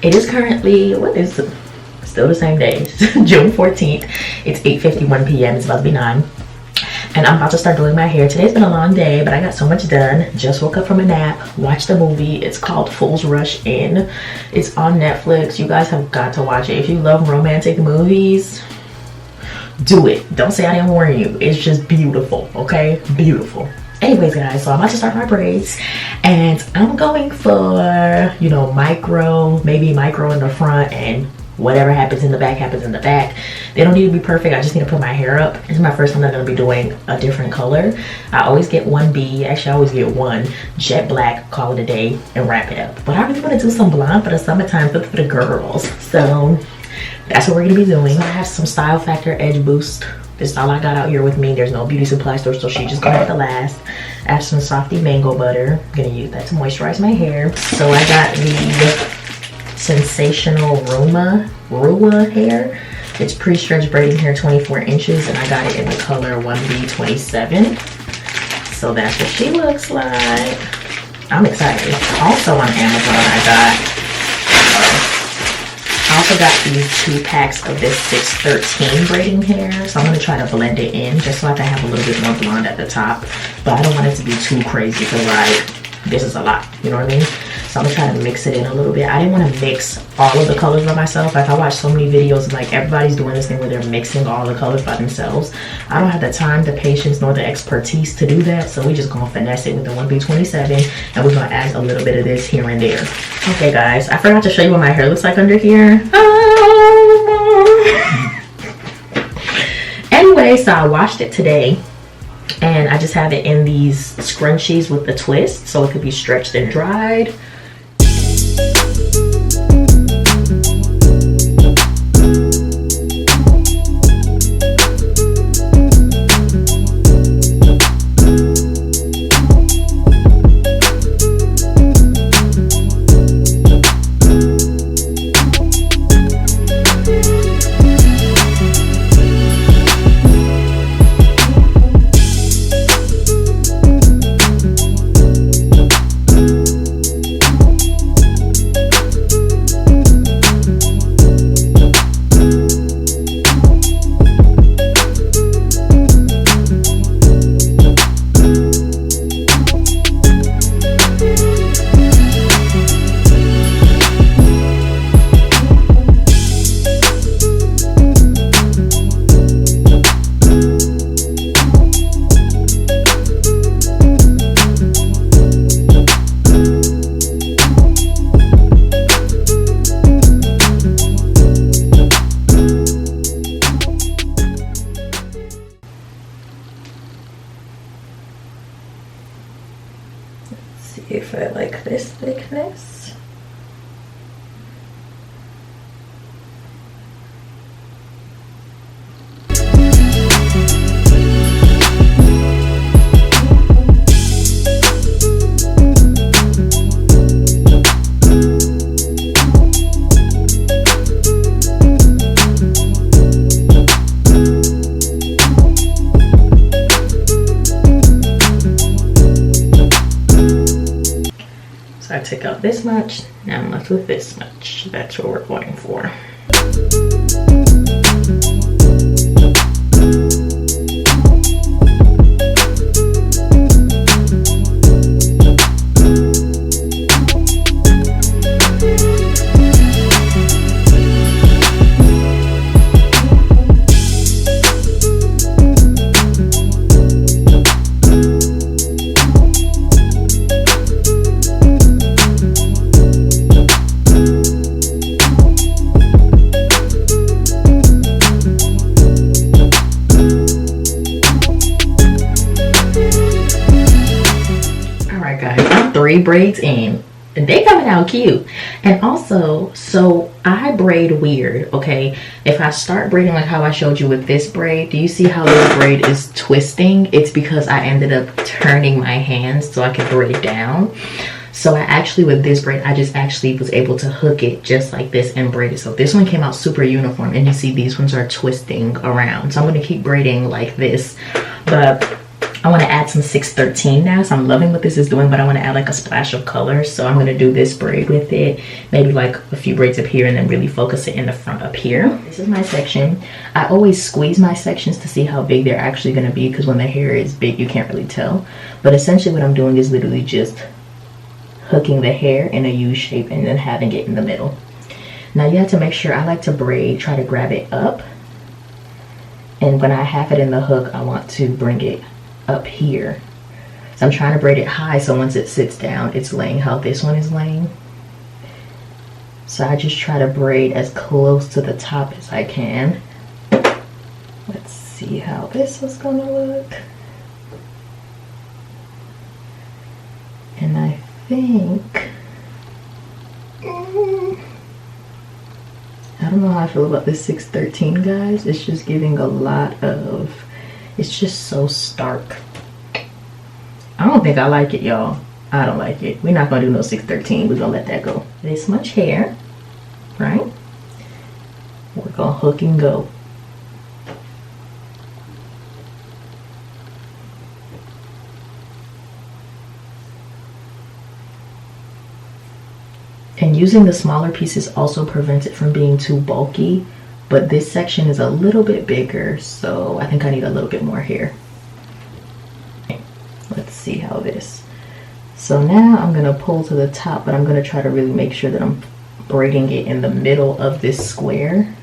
It is currently, what is it? Still the same day, June 14th. It's 8:51 p.m. It's about to be 9. And I'm about to start doing my hair. Today's been a long day, but I got so much done. Just woke up from a nap, watched the movie. It's called Fools Rush In. It's on Netflix. You guys have got to watch it. If you love romantic movies, do it. Don't say I didn't warn you. It's just beautiful, okay? Beautiful. Anyways, guys, so I'm about to start my braids, and I'm going for, you know, maybe micro in the front, and whatever happens in the back happens in the back. They don't need to be perfect. I just need to put my hair up. This is my first time that I'm going to be doing a different color. I always get 1B. Actually, I always get one jet black, call it a day, and wrap it up. But I really want to do some blonde for the summertime, but for the girls. So that's what we're going to be doing. So I have some Style Factor Edge Boost. This is all I got out here with me. There's no beauty supply store, so she just gonna have the last. I have some Softy Mango Butter. I'm gonna use that to moisturize my hair. So I got the Sensational Rua hair. It's pre-stretch braiding hair, 24 inches, and I got it in the color 1B27. So that's what she looks like. I'm excited. Also on Amazon, I also got these 2 packs of this 613 braiding hair. So I'm going to try to blend it in just so I can have a little bit more blonde at the top. But I don't want it to be too crazy because, like, this is a lot. You know what I mean? So I'm going to try to mix it in a little bit. I didn't want to mix all of the colors by myself. Like, I watched so many videos, like, everybody's doing this thing where they're mixing all the colors by themselves. I don't have the time, the patience, nor the expertise to do that. So we just going to finesse it with the 1B27. And we're going to add a little bit of this here and there. Okay, guys, I forgot to show you what my hair looks like under here. Anyway, so I washed it today. And I just have it in these scrunchies with the twist so it could be stretched and dried. See if I like this thickness. I took out this much, now I'm left with this much. That's what we're going for. Three braids in and they coming out cute. And also, so I braid weird, okay? If I start braiding like how I showed you with this braid, do you see how this braid is twisting? It's because I ended up turning my hands so I could braid down. So I actually, with this braid, I just actually was able to hook it just like this and braid it. So this one came out super uniform, and you see these ones are twisting around. So I'm going to keep braiding like this. But I want to add some 613 now, so I'm loving what this is doing, but I want to add like a splash of color. So I'm going to do this braid with it, maybe like a few braids up here, and then really focus it in the front up here. This is my section. I always squeeze my sections to see how big they're actually going to be, because when the hair is big you can't really tell. But essentially what I'm doing is literally just hooking the hair in a U shape and then having it in the middle. Now you have to make sure, I like to braid, try to grab it up, and when I have it in the hook I want to bring it up here. So I'm trying to braid it high, so once it sits down it's laying how this one is laying. So I just try to braid as close to the top as I can. Let's see how this is gonna look. And I think I don't know how I feel about this 613, guys. It's just giving a lot of, it's just so stark. I don't think I like it, y'all. I don't like it. We're not gonna do no 613. We're gonna let that go. This much hair, right? We're gonna hook and go. And using the smaller pieces also prevents it from being too bulky, but this section is a little bit bigger, so I think I need a little bit more hair. Let's see how this. So now I'm gonna pull to the top, but I'm gonna try to really make sure that I'm braiding it in the middle of this square.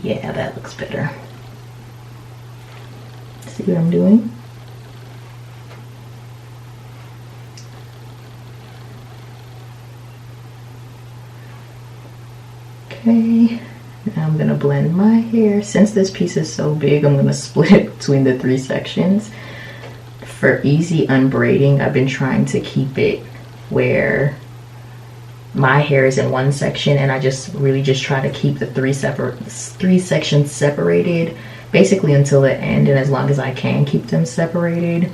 Yeah, that looks better. See what I'm doing? Okay, now I'm gonna blend my hair. Since this piece is so big, I'm gonna split it between the 3 sections. For easy unbraiding, I've been trying to keep it where my hair is in one section, and I just really just try to keep the 3 sections separated, basically until the end, and as long as I can keep them separated.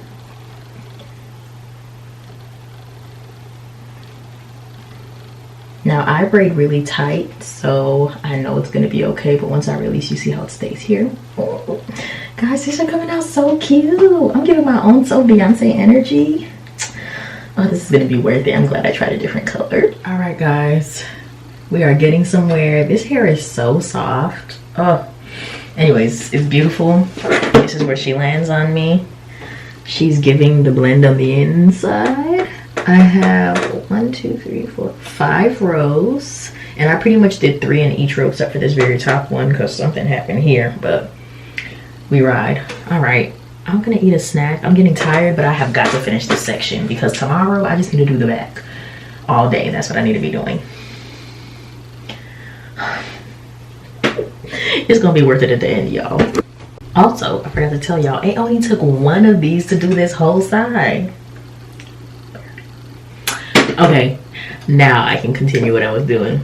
Now I braid really tight, so I know it's gonna be okay, but once I release, you see how it stays here. Oh, guys, these are coming out so cute. I'm giving my own so Beyonce energy. Oh, this is gonna be worth it. I'm glad I tried a different color. All right, guys, we are getting somewhere. This hair is so soft. Oh, anyways, it's beautiful. This is where she lands on me. She's giving the blend on the inside. I have 5 rows, and I pretty much did 3 in each row except for this very top one because something happened here, but we ride. All right, I'm gonna eat a snack. I'm getting tired, but I have got to finish this section because tomorrow I just need to do the back all day. That's what I need to be doing. It's gonna be worth it at the end, y'all. Also, I forgot to tell y'all, it only took 1 of these to do this whole side. Okay, now I can continue what I was doing.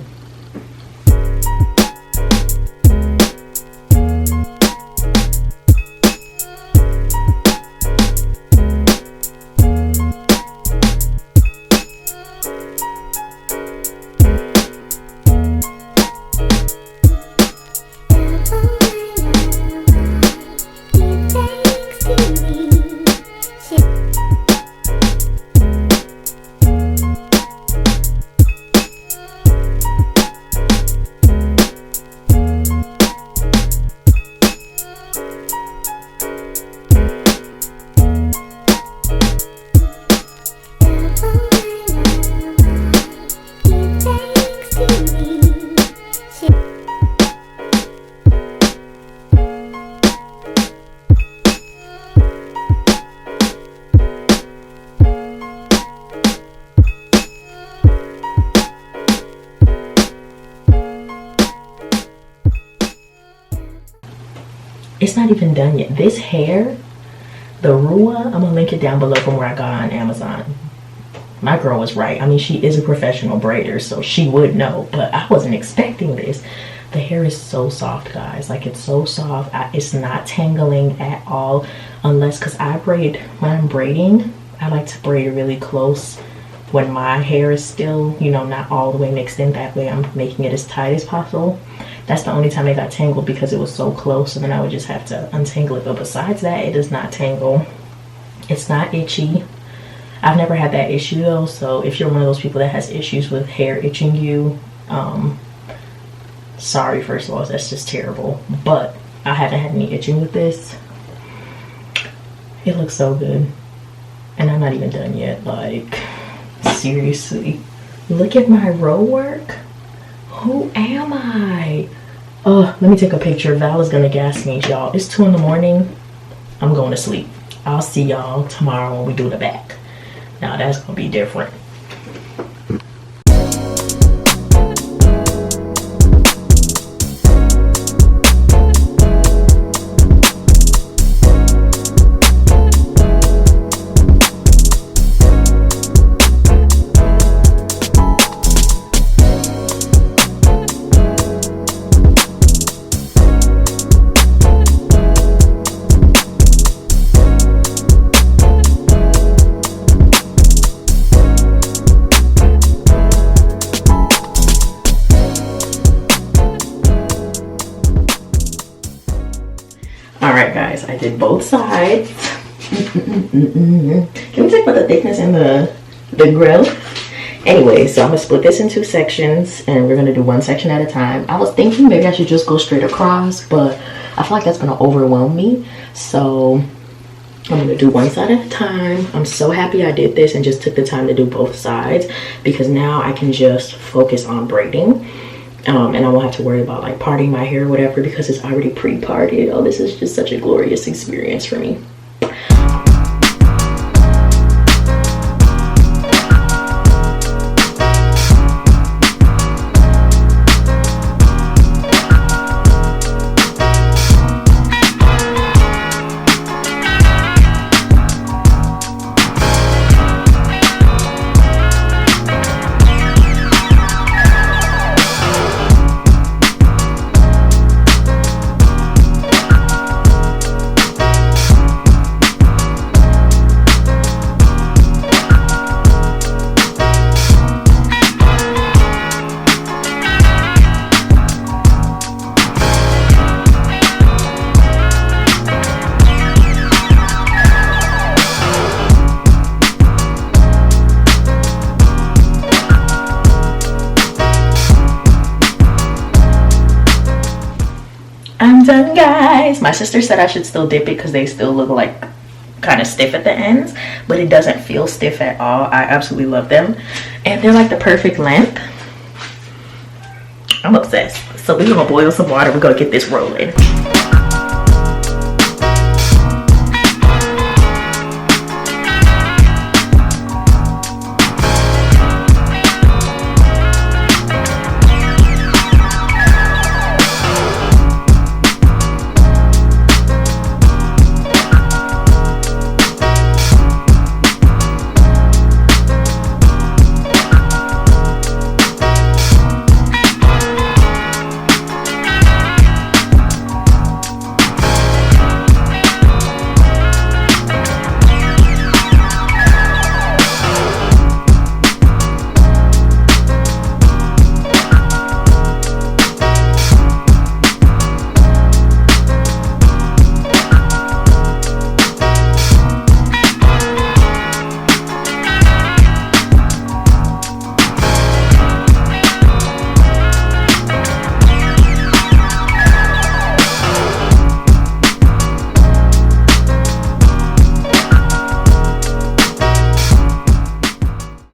It's not even done yet. This hair, the Rua, I'm gonna link it down below from where I got on Amazon. My girl was right. I mean, she is a professional braider, so she would know, but I wasn't expecting this. The hair is so soft, guys. Like, it's so soft. It's not tangling at all, unless, because I braid, when I'm braiding, I like to braid really close when my hair is still, you know, not all the way mixed in. That way I'm making it as tight as possible. That's the only time it got tangled, because it was so close, and then I would just have to untangle it. But besides that, it does not tangle. It's not itchy. I've never had that issue though, so if you're one of those people that has issues with hair itching you, sorry, first of all, that's just terrible. But I haven't had any itching with this. It looks so good, and I'm not even done yet. Like, seriously, look at my row work. Who am I? Oh, let me take a picture. Val is gonna gas me, y'all. It's 2 in the morning. I'm going to sleep. I'll see y'all tomorrow when we do the back. Now that's gonna be different. Alright guys, I did both sides. Can we talk about the thickness and the grill? Anyway, so I'm gonna split this in 2 sections, and we're gonna do 1 section at a time. I was thinking maybe I should just go straight across, but I feel like that's gonna overwhelm me. So I'm gonna do 1 side at a time. I'm so happy I did this and just took the time to do both sides, because now I can just focus on braiding. And I won't have to worry about like parting my hair or whatever, because it's already pre-parted. Oh, this is just such a glorious experience for me. I'm done, guys. My sister said I should still dip it because they still look like kind of stiff at the ends, but it doesn't feel stiff at all. I absolutely love them, and they're like the perfect length. I'm obsessed. So we're gonna boil some water. We're gonna get this rolling.